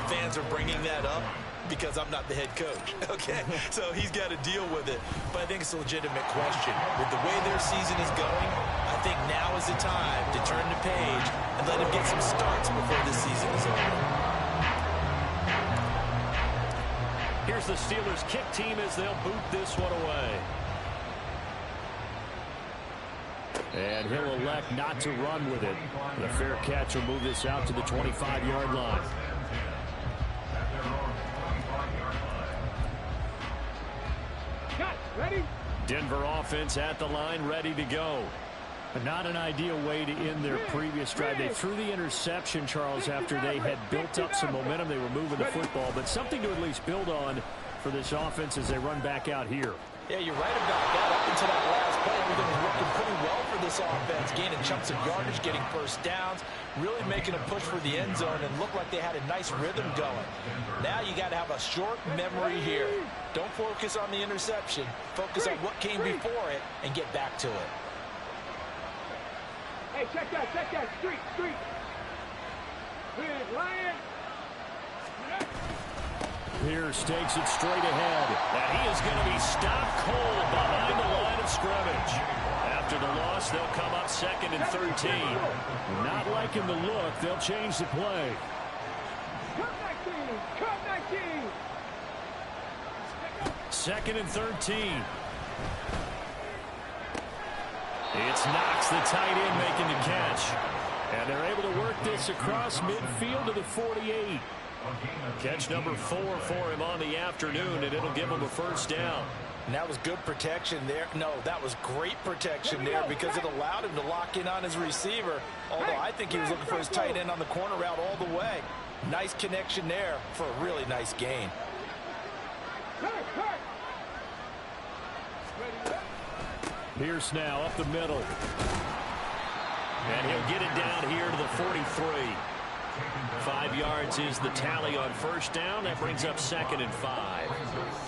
fans are bringing that up because I'm not the head coach, okay? So he's got to deal with it. But I think it's a legitimate question. With the way their season is going, I think now is the time to turn the page and let him get some starts before this season is over. Here's the Steelers' kick team as they'll boot this one away. And he'll elect not to run with it. The fair catch will move this out to the 25-yard line. Ready? Denver offense at the line, ready to go. But not an ideal way to end their previous drive. They threw the interception, Charles, after they had built up some momentum. They were moving the football, but something to at least build on for this offense as they run back out here. Yeah, you're right about that. Up until that last play, everything was working pretty well for this offense, gaining chunks of yardage, getting first downs, really making a push for the end zone, and looked like they had a nice rhythm going. Now you got to have a short memory here. Don't focus on the interception. Focus on what came before it and get back to it. Hey, check that, street. Big Lion. Pierce takes it straight ahead. And he is going to be stopped cold behind the line of scrimmage. After the loss, they'll come up 2nd and 13. Not liking the look, they'll change the play. Cut 19. 2nd and 13. It's Knox, the tight end, making the catch. And they're able to work this across midfield to the 48. Catch number 4 for him on the afternoon, and it'll give him a first down. And that was good protection there. No, that was great protection there because it allowed him to lock in on his receiver. Although I think he was looking for his tight end on the corner route all the way. Nice connection there for a really nice gain. Pierce now up the middle. And he'll get it down here to the 43. 5 yards is the tally on first down. That brings up 2nd and 5.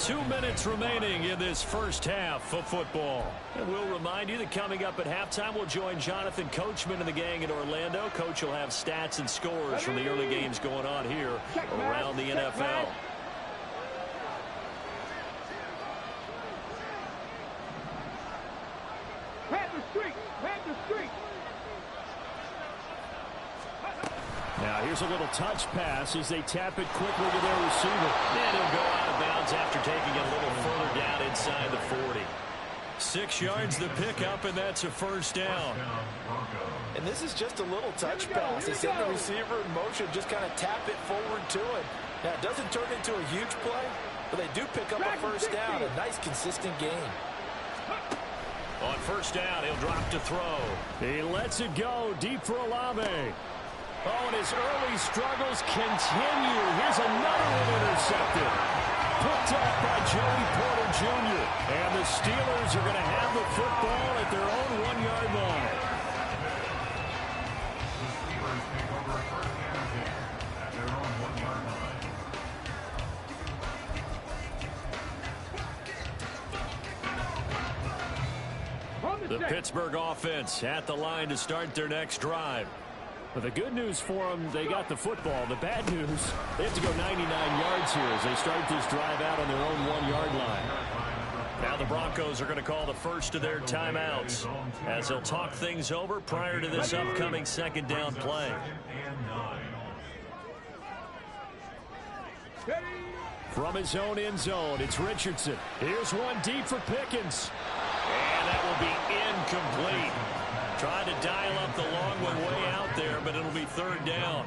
2 minutes remaining in this first half of football. And we'll remind you that coming up at halftime, we'll join Jonathan Coachman and the gang in Orlando. Coach will have stats and scores from the early games going on here around the NFL. Now here's a little touch pass as they tap it quickly to their receiver. And he'll go out of bounds after taking it a little further down inside the 40. 6 yards the pickup, and that's a first down. And this is just a little touch pass. They send the receiver in motion, just kind of tap it forward to it. Now it doesn't turn into a huge play, but they do pick up a first down. A nice consistent gain. On first down, he'll drop to throw. He lets it go deep for Olave. Oh, and his early struggles continue. Here's another one intercepted. Picked up by Joey Porter Jr. And the Steelers are going to have the football at their own 1-yard line. The Pittsburgh offense at the line to start their next drive. But the good news for them, they got the football. The bad news, they have to go 99 yards here as they start this drive out on their own 1-yard line. Now the Broncos are going to call the first of their timeouts as they'll talk things over prior to this upcoming second down play. From his own end zone, it's Richardson. Here's one deep for Pickens. And that will be incomplete. Trying to dial up the long one way out there, but it'll be third down.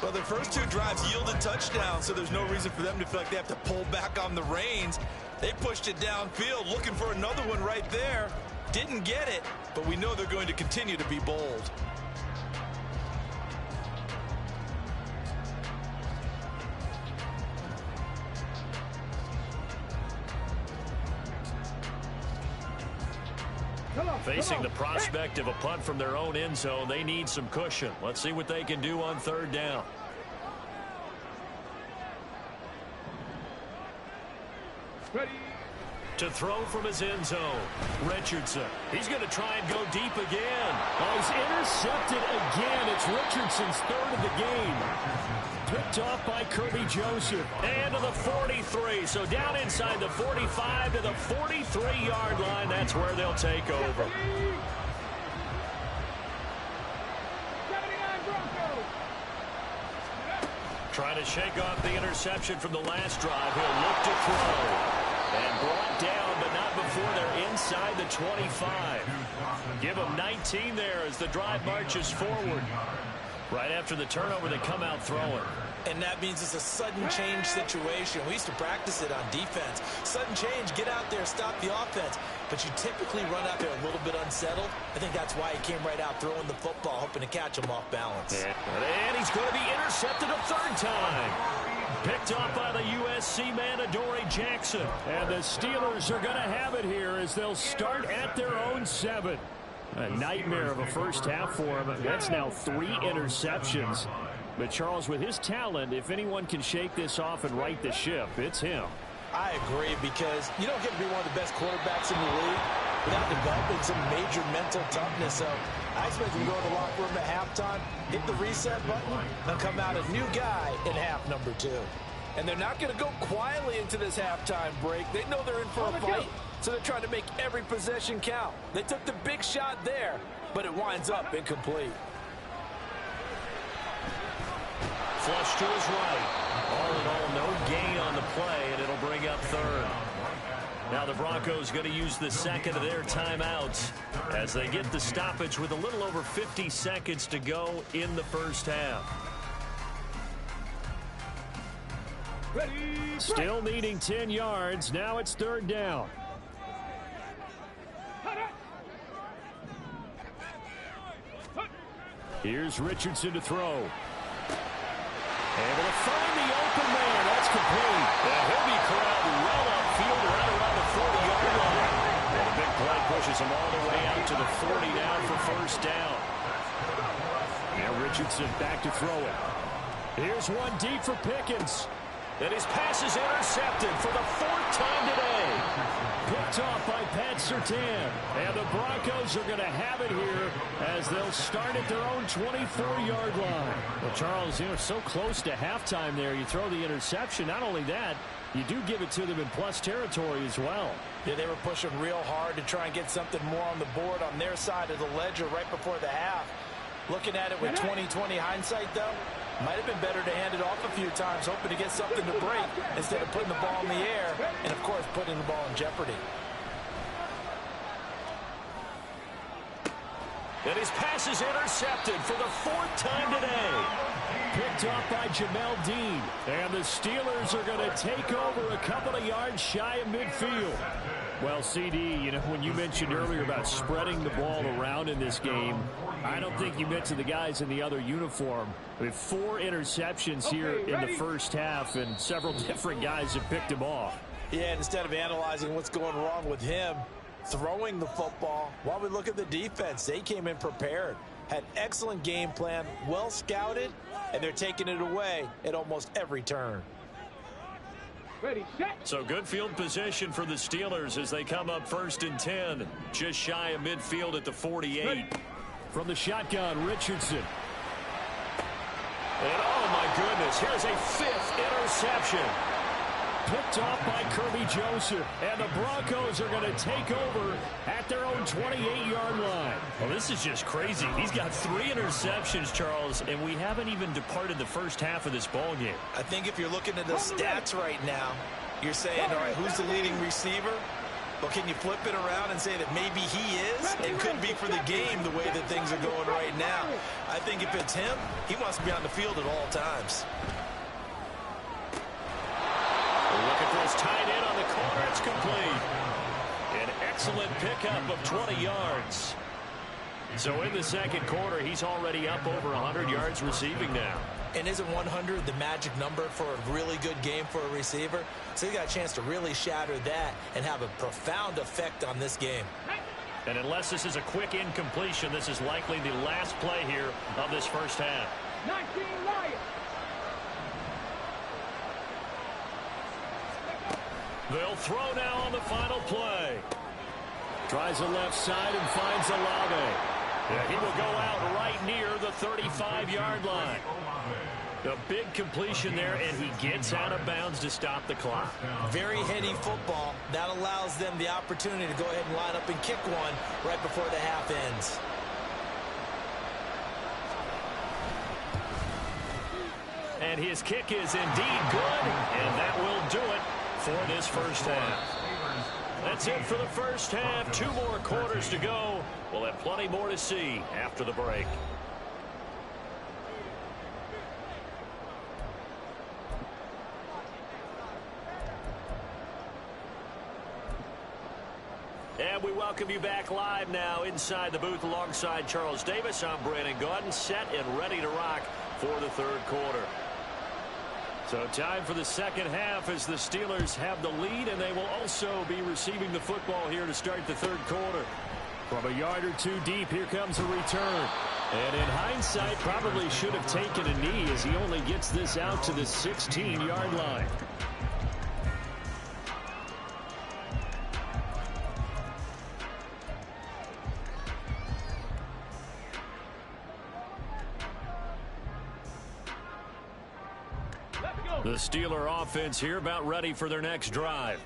Well, their first 2 drives yielded touchdowns, so there's no reason for them to feel like they have to pull back on the reins. They pushed it downfield, looking for another one right there. Didn't get it, but we know they're going to continue to be bold. Facing the prospect of a punt from their own end zone, they need some cushion. Let's see what they can do on third down. Ready. To throw from his end zone. Richardson. He's going to try and go deep again. Oh, he's intercepted again. It's Richardson's third of the game. Picked off by Kirby Joseph. And to the 43. So down inside the 45 to the 43-yard line. That's where they'll take over. 79 Broncos. Trying to shake off the interception from the last drive. He'll look to throw. And brought down, but not before they're inside the 25. Give them 19 there as the drive marches forward. Right after the turnover, they come out throwing. And that means it's a sudden change situation. We used to practice it on defense. Sudden change, get out there, stop the offense. But you typically run out there a little bit unsettled. I think that's why he came right out throwing the football, hoping to catch him off balance. And he's going to be intercepted a third time. Picked off by the USC man, Adoree Jackson. And the Steelers are going to have it here as they'll start at their own 7. A nightmare of a first half for him. That's now 3 interceptions. But Charles, with his talent, if anyone can shake this off and right the ship, it's him. I agree, because you don't get to be one of the best quarterbacks in the league without developing some major mental toughness. So I expect him to go to the locker room at halftime, hit the reset button, and come out a new guy in half number 2. And they're not going to go quietly into this halftime break. They know they're in for a fight, so they're trying to make every possession count. They took the big shot there, but it winds up incomplete. Flush to his right. All in all, no gain on the play, and it'll bring up third. Now the Broncos going to use the second of their timeouts as they get the stoppage with a little over 50 seconds to go in the first half. Still needing 10 yards. Now it's third down. Here's Richardson to throw. Able to find the open man. That's complete. And he'll be corralled well upfield right around the 40-yard line. And a big play pushes him all the way out to the 40 now for first down. Now Richardson back to throw it. Here's one deep for Pickens. And his pass is intercepted for the 4th time today. Picked off by Pat Surtain. And the Broncos are going to have it here as they'll start at their own 24-yard line. Well, Charles, so close to halftime there. You throw the interception. Not only that, you do give it to them in plus territory as well. Yeah, they were pushing real hard to try and get something more on the board on their side of the ledger right before the half. Looking at it with 20/20 hindsight, though, might have been better to hand it off a few times, hoping to get something to break instead of putting the ball in the air and, of course, putting the ball in jeopardy. And his pass is intercepted for the 4th time today. Picked off by Jamel Dean. And the Steelers are going to take over a couple of yards shy of midfield. Well, CD, when you mentioned earlier about spreading the ball around in this game, I don't think you meant to the guys in the other uniform. We have 4 interceptions here in the first half, and several different guys have picked him off. Yeah, and instead of analyzing what's going wrong with him, throwing the football, while we look at the defense, they came in prepared, had excellent game plan, well scouted, and they're taking it away at almost every turn. Ready, set. So good field position for the Steelers as they come up 1st and 10, just shy of midfield at the 48. From the shotgun, Richardson. And oh my goodness, here's a 5th interception. Picked off by Kirby Joseph. And the Broncos are going to take over at their own 28-yard line. Well, this is just crazy. He's got 3 interceptions, Charles, and we haven't even departed the first half of this ball game. I think if you're looking at the stats right now, you're saying, all right, who's the leading receiver? Well, can you flip it around and say that maybe he is and could be for the game the way that things are going right now? I think if it's him, he wants to be on the field at all times. Look at this, tight end on the corner. It's complete. An excellent pickup of 20 yards. So in the second quarter, he's already up over 100 yards receiving now. And isn't 100 the magic number for a really good game for a receiver? So he got a chance to really shatter that and have a profound effect on this game. And unless this is a quick incompletion, this is likely the last play here of this first half. 19 Lions. They'll throw now on the final play. Tries the left side and finds Olave. Yeah, he will go out right near the 35-yard line. A big completion there, and he gets out of bounds to stop the clock. Very heady football. That allows them the opportunity to go ahead and line up and kick one right before the half ends. And his kick is indeed good, and that will do it for this first half. That's it for the first half. 2 more quarters to go. We'll have plenty more to see after the break. And we welcome you back live now inside the booth alongside Charles Davis. I'm Brandon Gaudin, set and ready to rock for the third quarter. So time for the second half as the Steelers have the lead, and they will also be receiving the football here to start the third quarter. From a yard or two deep, here comes a return. And in hindsight, probably should have taken a knee as he only gets this out to the 16-yard line. The Steeler offense here about ready for their next drive.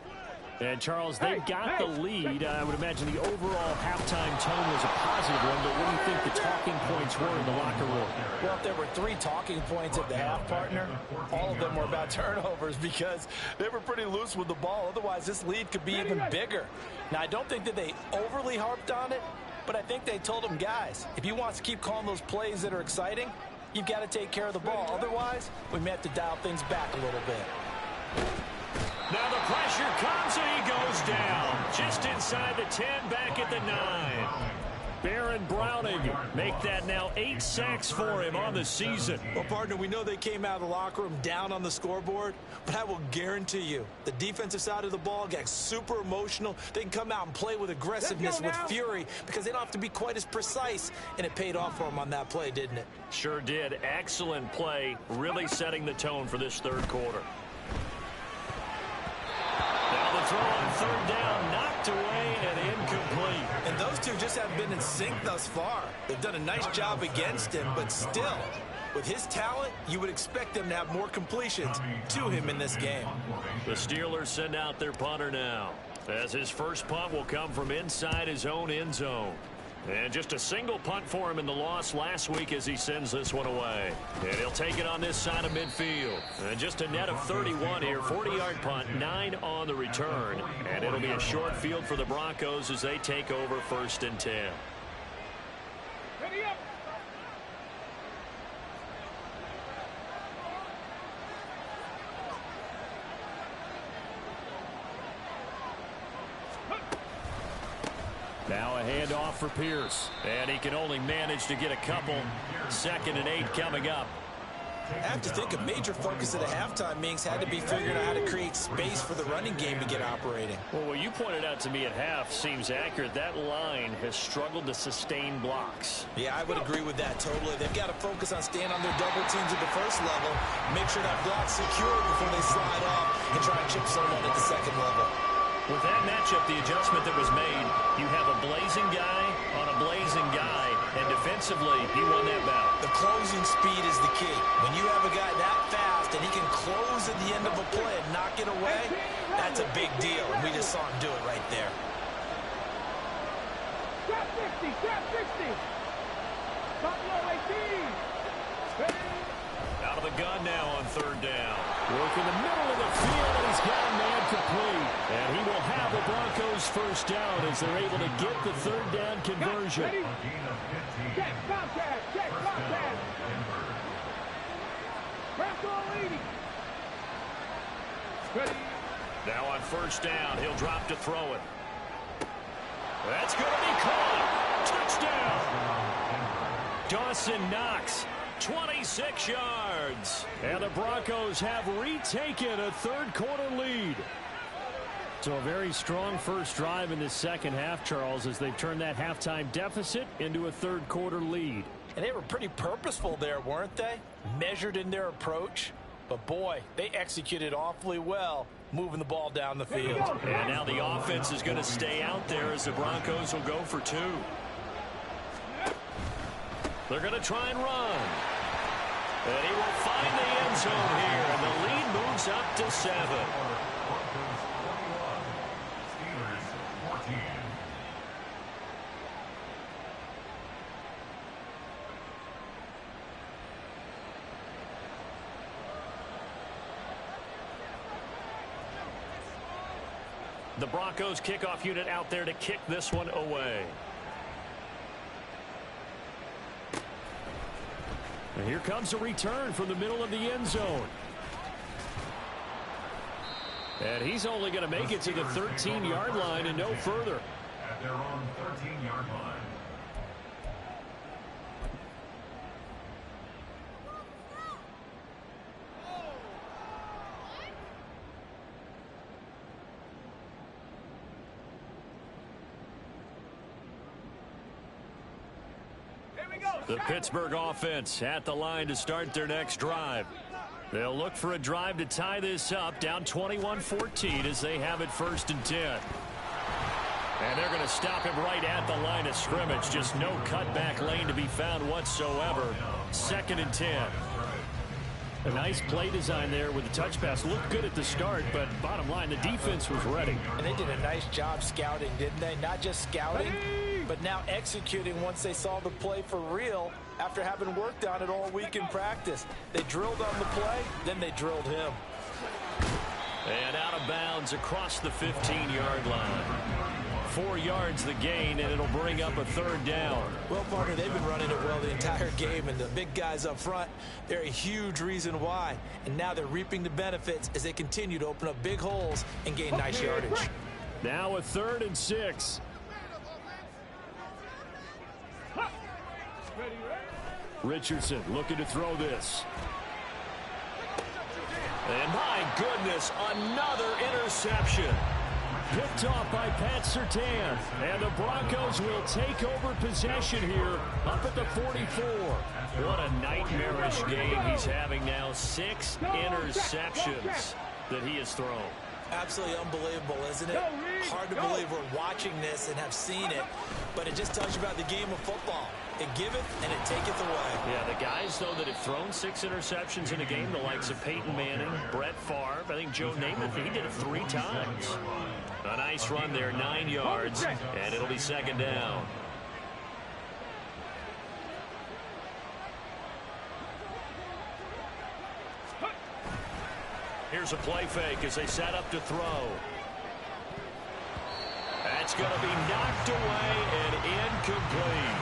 And, Charles, they've got the lead. I would imagine the overall halftime tone was a positive one, but what do you think the talking points were in the locker room? Well, if there were 3 talking points at the half, partner, all of them were about turnovers because they were pretty loose with the ball. Otherwise, this lead could be even bigger. Now, I don't think that they overly harped on it, but I think they told them, guys, if you want to keep calling those plays that are exciting, you've got to take care of the ball. Otherwise, we may have to dial things back a little bit. Now the pressure comes and he goes down. Just inside the 10, back at the 9. Baron Browning make that now 8 sacks for him on the season. Well, partner, we know they came out of the locker room down on the scoreboard, but I will guarantee you the defensive side of the ball got super emotional. They can come out and play with aggressiveness, with fury, because they don't have to be quite as precise, and it paid off for them on that play, didn't it? Sure did. Excellent play, really setting the tone for this third quarter. Now the throw on third down, knocked away and incomplete. And those two just haven't been in sync thus far. They've done a nice job against him, but still, with his talent, you would expect them to have more completions to him in this game. The Steelers send out their punter now, as his first punt will come from inside his own end zone. And just a single punt for him in the loss last week as he sends this one away. And he'll take it on this side of midfield. And just a net of 31 here. 40-yard punt, 9 on the return. And it'll be a short field for the Broncos as they take over 1st and 10. Ready up. Now a handoff for Pierce. And he can only manage to get a couple. 2nd and 8 coming up. I have to think a major focus at the halftime meetings had to be figuring out how to create space for the running game to get operating. Well, what you pointed out to me at half seems accurate. That line has struggled to sustain blocks. Yeah, I would agree with that totally. They've got to focus on staying on their double teams at the first level, make sure that block's secure before they slide off and try and chip someone at the second level. With that matchup, the adjustment that was made, you have a blazing guy on a blazing guy, and defensively, he won that battle. The closing speed is the key. When you have a guy that fast and he can close at the end of a play and knock it away, that's a big deal, and we just saw him do it right there. Trap 60, trap 60. Top low 18. Ready. Out of the gun now on third down. Work in the middle of the field, and he's got a man complete. And he will have the Broncos first down as they're able to get the third down conversion. Ready. Check, contact, check, contact. Bronco leading. Ready. Now on first down, he'll drop to throw it. That's going to be caught. Touchdown. Dawson Knox. 26 yards. And the Broncos have retaken a third quarter lead. So a very strong first drive in this second half, Charles, as they've turned that halftime deficit into a third quarter lead. And they were pretty purposeful there, weren't they? Measured in their approach. But, boy, they executed awfully well moving the ball down the field. And now the offense is going to stay out there as the Broncos will go for 2. They're going to try and run. And he will find the end zone here, and the lead moves up to 7. The Broncos kickoff unit out there to kick this one away. And here comes a return from the middle of the end zone. And he's only going to make it to the 13-yard line and no further. At their own 13-yard line. The Pittsburgh offense at the line to start their next drive. They'll look for a drive to tie this up, down 21-14 as they have it 1st and 10. And they're going to stop him right at the line of scrimmage. Just no cutback lane to be found whatsoever. 2nd and 10. A nice play design there with the touch pass. Looked good at the start, but bottom line, the defense was ready. And they did a nice job scouting, didn't they? Not just scouting, but now executing once they saw the play for real after having worked on it all week in practice. They drilled on the play, then they drilled him. And out of bounds across the 15-yard line. 4 yards the gain, and it'll bring up a 3rd down. Well, partner, they've been running it well the entire game, and the big guys up front, they're a huge reason why. And now they're reaping the benefits as they continue to open up big holes and gain nice yardage. Now a 3rd and 6. Richardson looking to throw this. And my goodness, another interception. Picked off by Pat Surtain. And the Broncos will take over possession here up at the 44. What a nightmarish game he's having now. 6 interceptions that he has thrown. Absolutely unbelievable, isn't it? Hard to believe we're watching this and have seen it, but it just tells you about the game of football. It giveth and it taketh away. Yeah, the guys, though, that have thrown 6 interceptions in a game, the likes of Peyton Manning, Brett Favre, I think Joe Namath, he did it 3 times. A nice run there, 9 yards, and it'll be 2nd down. Here's a play fake as they set up to throw. That's going to be knocked away and incomplete.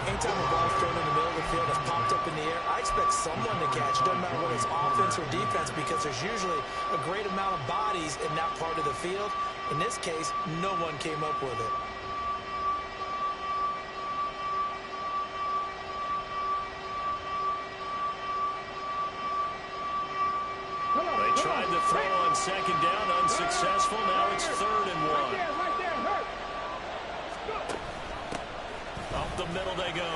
Anytime a ball's thrown in the middle of the field that's popped up in the air, I expect someone to catch. It doesn't matter whether it's offense or defense because there's usually a great amount of bodies in that part of the field. In this case, no one came up with it. They tried to throw on 2nd down, unsuccessful. Now it's 3rd and 1. Up the middle they go.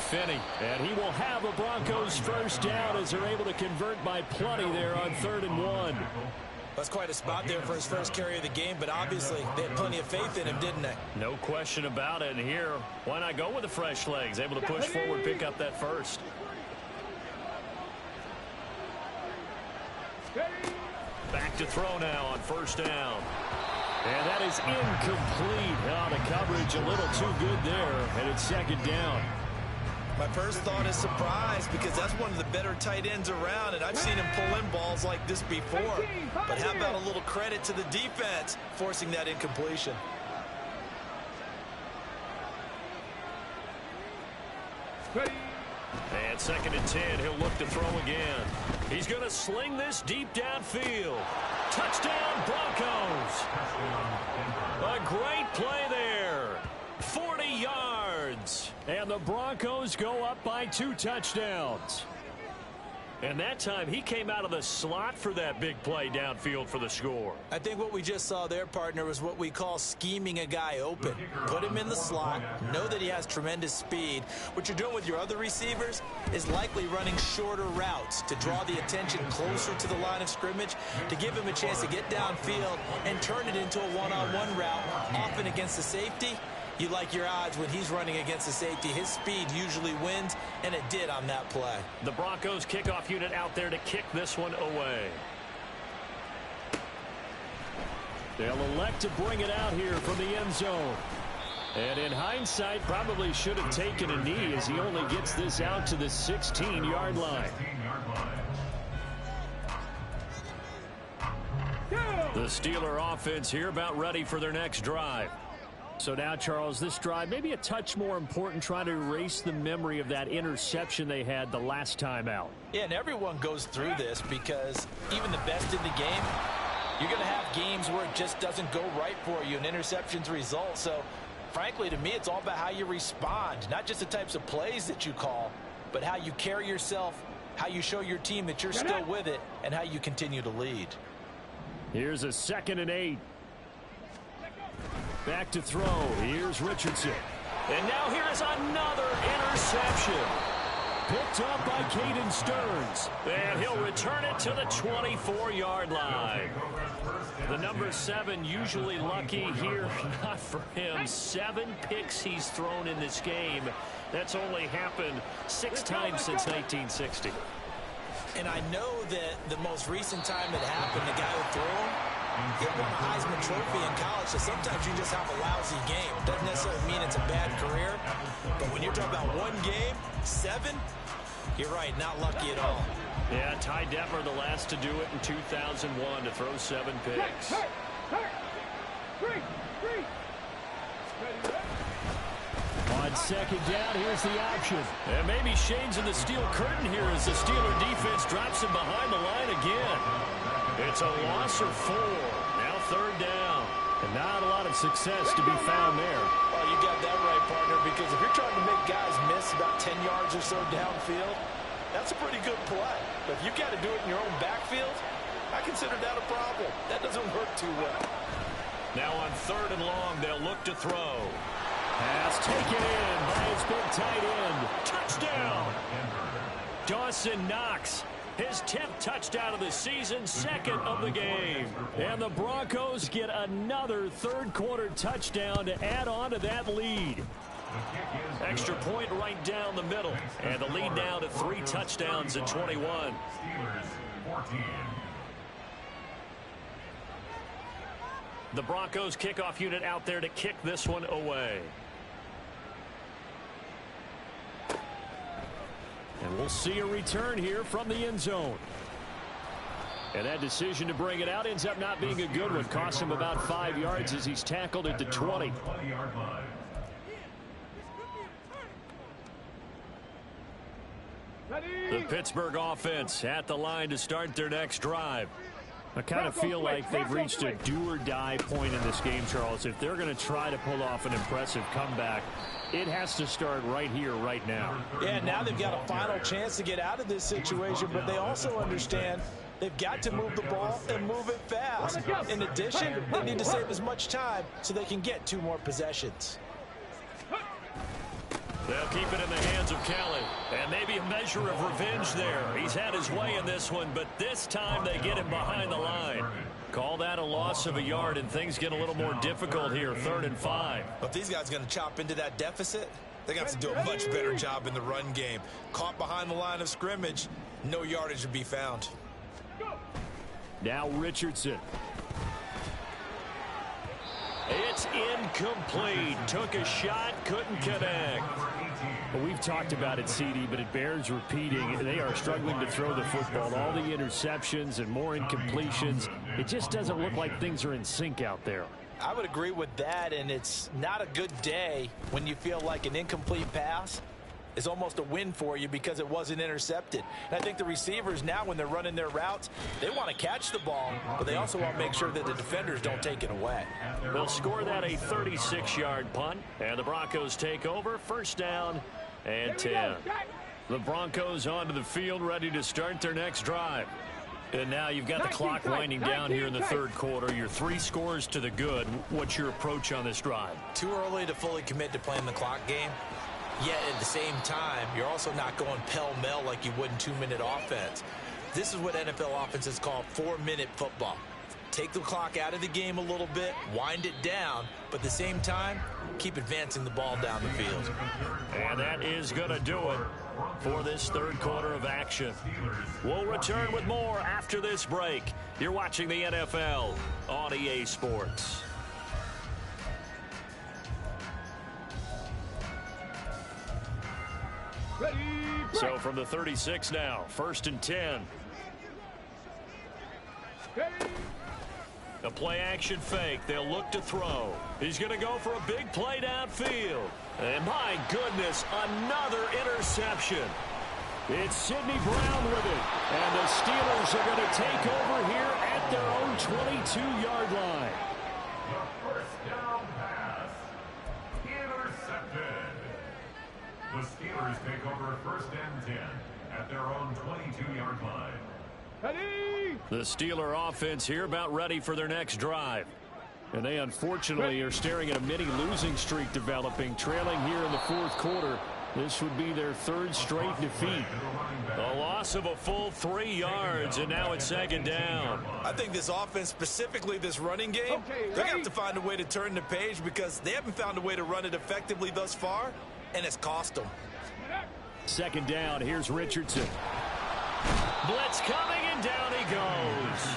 Finney, and he will have a Broncos 1st down as they're able to convert by plenty there on 3rd and 1. That's quite a spot there for his first carry of the game, but obviously they had plenty of faith in him, didn't they? No question about it. And here, why not go with the fresh legs? Able to push forward, pick up that 1st. Back to throw now on 1st down. And that is incomplete. Oh, the coverage a little too good there, and it's 2nd down. My first thought is surprise because that's one of the better tight ends around, and I've seen him pull in balls like this before. But how about a little credit to the defense forcing that incompletion? And 2nd and 10, he'll look to throw again. He's going to sling this deep downfield. Touchdown, Broncos. A great play there. 40 yards. And the Broncos go up by 2 touchdowns. And that time, he came out of the slot for that big play downfield for the score. I think what we just saw there, partner, was what we call scheming a guy open. Put him in the slot, know that he has tremendous speed. What you're doing with your other receivers is likely running shorter routes to draw the attention closer to the line of scrimmage, to give him a chance to get downfield and turn it into a one-on-one route, often against the safety. You like your odds when he's running against the safety. His speed usually wins, and it did on that play. The Broncos kickoff unit out there to kick this one away. They'll elect to bring it out here from the end zone. And in hindsight, probably should have taken a knee as he only gets this out to the 16-yard line. The Steeler offense here about ready for their next drive. So now, Charles, this drive maybe a touch more important, trying to erase the memory of that interception they had the last time out. Yeah, and everyone goes through this because even the best in the game, you're going to have games where it just doesn't go right for you and interceptions result. So, frankly, to me, it's all about how you respond, not just the types of plays that you call, but how you carry yourself, how you show your team that you're still with it, and how you continue to lead. Here's a 2nd and 8. Back to throw. Here's Richardson. And now here is another interception. Picked up by Caden Stearns. And he'll return it to the 24-yard line. The number 7 usually lucky here. Not for him. 7 picks he's thrown in this game. That's only happened 6 times since 1960. And I know that the most recent time it happened, the guy who threw him, he won a Heisman Trophy in college, so sometimes you just have a lousy game. Doesn't necessarily mean it's a bad career, but when you're talking about one game, 7, you're right, not lucky at all. Yeah, Ty Detmer, the last to do it in 2001, to throw 7 picks. On 2nd down, here's the option. And maybe Shane's in the steel curtain here as the Steeler defense drops him behind the line again. It's a loss of 4. Now 3rd down. And not a lot of success to be found there. Oh, you got that right, partner, because if you're trying to make guys miss about 10 yards or so downfield, that's a pretty good play. But if you've got to do it in your own backfield, I consider that a problem. That doesn't work too well. Now on 3rd and long, they'll look to throw. Pass taken in by his big tight end. Touchdown! Dawson Knox. His 10th touchdown of the season, 2nd of the game. And the Broncos get another 3rd quarter touchdown to add on to that lead. Extra point right down the middle. And the lead now to 3 touchdowns at 21. The Broncos kickoff unit out there to kick this one away. And we'll see a return here from the end zone. And that decision to bring it out ends up not being a good one. Costs him about 5 yards as he's tackled at the 20. The Pittsburgh offense at the line to start their next drive. I kind of feel like they've reached a do-or-die point in this game, Charles. If they're going to try to pull off an impressive comeback, it has to start right here, right now. Yeah, now they've got a final chance to get out of this situation, but they also understand they've got to move the ball and move it fast. In addition, they need to save as much time so they can get 2 more possessions. They'll keep it in the hands of Kelly. And maybe a measure of revenge there. He's had his way in this one, but this time they get him behind the line. Call that a loss of a yard, and things get a little more difficult here, 3rd and 5. If these guys are going to chop into that deficit, they're going to have to do a much better job in the run game. Caught behind the line of scrimmage, no yardage to be found. Now Richardson. It's incomplete. Took a shot, couldn't connect. Well, we've talked about it, CD, but it bears repeating. They are struggling to throw the football. All the interceptions and more incompletions. It just doesn't look like things are in sync out there. I would agree with that, and it's not a good day when you feel like an incomplete pass is almost a win for you because it wasn't intercepted. And I think the receivers now, when they're running their routes, they want to catch the ball, but they also want to make sure that the defenders don't take it away. They'll score that a 36-yard punt, and the Broncos take over. 1st down and 10. The Broncos onto the field, ready to start their next drive. And now you've got the clock winding down here in the third quarter. You're 3 scores to the good. What's your approach on this drive? Too early to fully commit to playing the clock game. Yet at the same time, you're also not going pell-mell like you would in 2-minute offense. This is what NFL offenses call 4-minute football. Take the clock out of the game a little bit, wind it down, but at the same time, keep advancing the ball down the field. And that is going to do it for this third quarter of action. We'll return with more after this break. You're watching the NFL on EA Sports. So from the 36 now, 1st and 10. A play-action fake. They'll look to throw. He's going to go for a big play downfield. And my goodness, another interception. It's Sidney Brown with it. And the Steelers are going to take over here at their own 22-yard line. The first down pass. Intercepted. The Steelers take over 1st and 10 at their own 22-yard line. The Steeler offense here about ready for their next drive. And they unfortunately are staring at a mini losing streak developing, trailing here in the 4th quarter. This would be their 3rd straight defeat. A loss of a full 3 yards, and now it's 2nd down. I think this offense, specifically this running game, they're going to have to find a way to turn the page because they haven't found a way to run it effectively thus far, and it's cost them. 2nd down, here's Richardson. Blitz coming, and down he goes.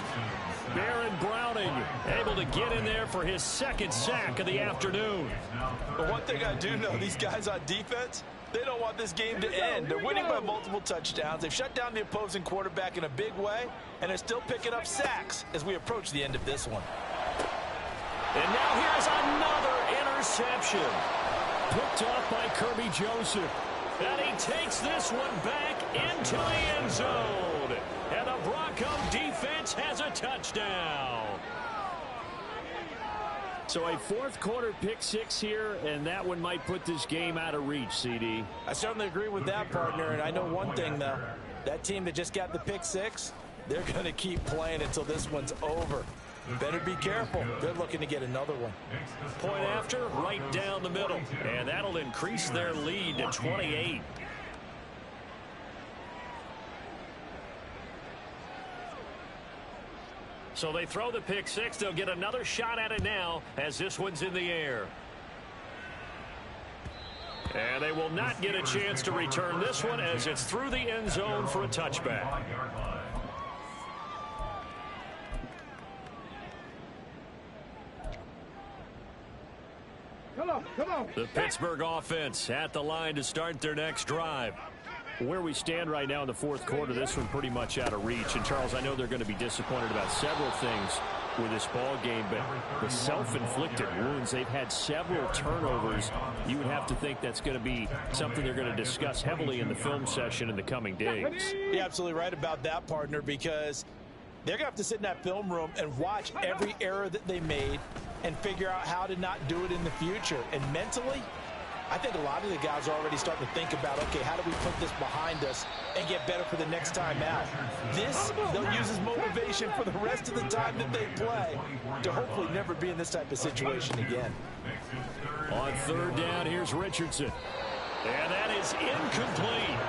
Baron Browning able to get in there for his 2nd sack of the afternoon. But one thing I do know, these guys on defense, they don't want this game to end. They're winning by multiple touchdowns. They've shut down the opposing quarterback in a big way, and they're still picking up sacks as we approach the end of this one. And now here's another interception. Picked off by Kirby Joseph. And he takes this one back into the end zone. And the Bronco defense has a touchdown. So a 4th quarter pick 6 here, and that one might put this game out of reach, CD. I certainly agree with that, partner. And I know one thing, though. That team that just got the pick 6, they're going to keep playing until this one's over. Better be careful. They're looking to get another one. Point after, right down the middle. And that'll increase their lead to 28. So they throw the pick 6. They'll get another shot at it now as this one's in the air. And they will not get a chance to return this one as it's through the end zone for a touchback. Come on. The Pittsburgh offense at the line to start their next drive. Where we stand right now in the 4th quarter, this one pretty much out of reach. And, Charles, I know they're going to be disappointed about several things with this ball game, but the self-inflicted wounds, they've had several turnovers. You would have to think that's going to be something they're going to discuss heavily in the film session in the coming days. You're absolutely right about that, partner, because they're going to have to sit in that film room and watch every error that they made and figure out how to not do it in the future. And mentally, I think a lot of the guys are already starting to think about, okay, how do we put this behind us and get better for the next time out? This, they'll use as motivation for the rest of the time that they play to hopefully never be in this type of situation again. On 3rd down, here's Richardson. And that is incomplete.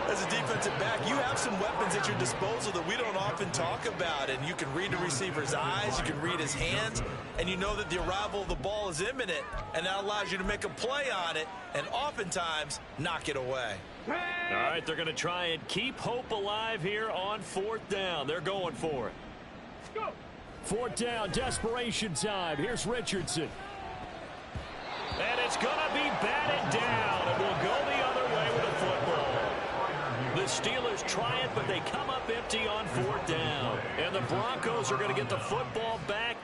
As a defensive back, you have some weapons at your disposal that we don't often talk about, and you can read the receiver's eyes, you can read his hands, and you know that the arrival of the ball is imminent, and that allows you to make a play on it and oftentimes knock it away. All right, they're going to try and keep hope alive here on 4th down. They're going for it. Go. 4th down, desperation time. Here's Richardson. And it's going to be batted down. It will go the other way with a football. The Steelers try it, but they come up empty on 4th down. And the Broncos are going to get the football back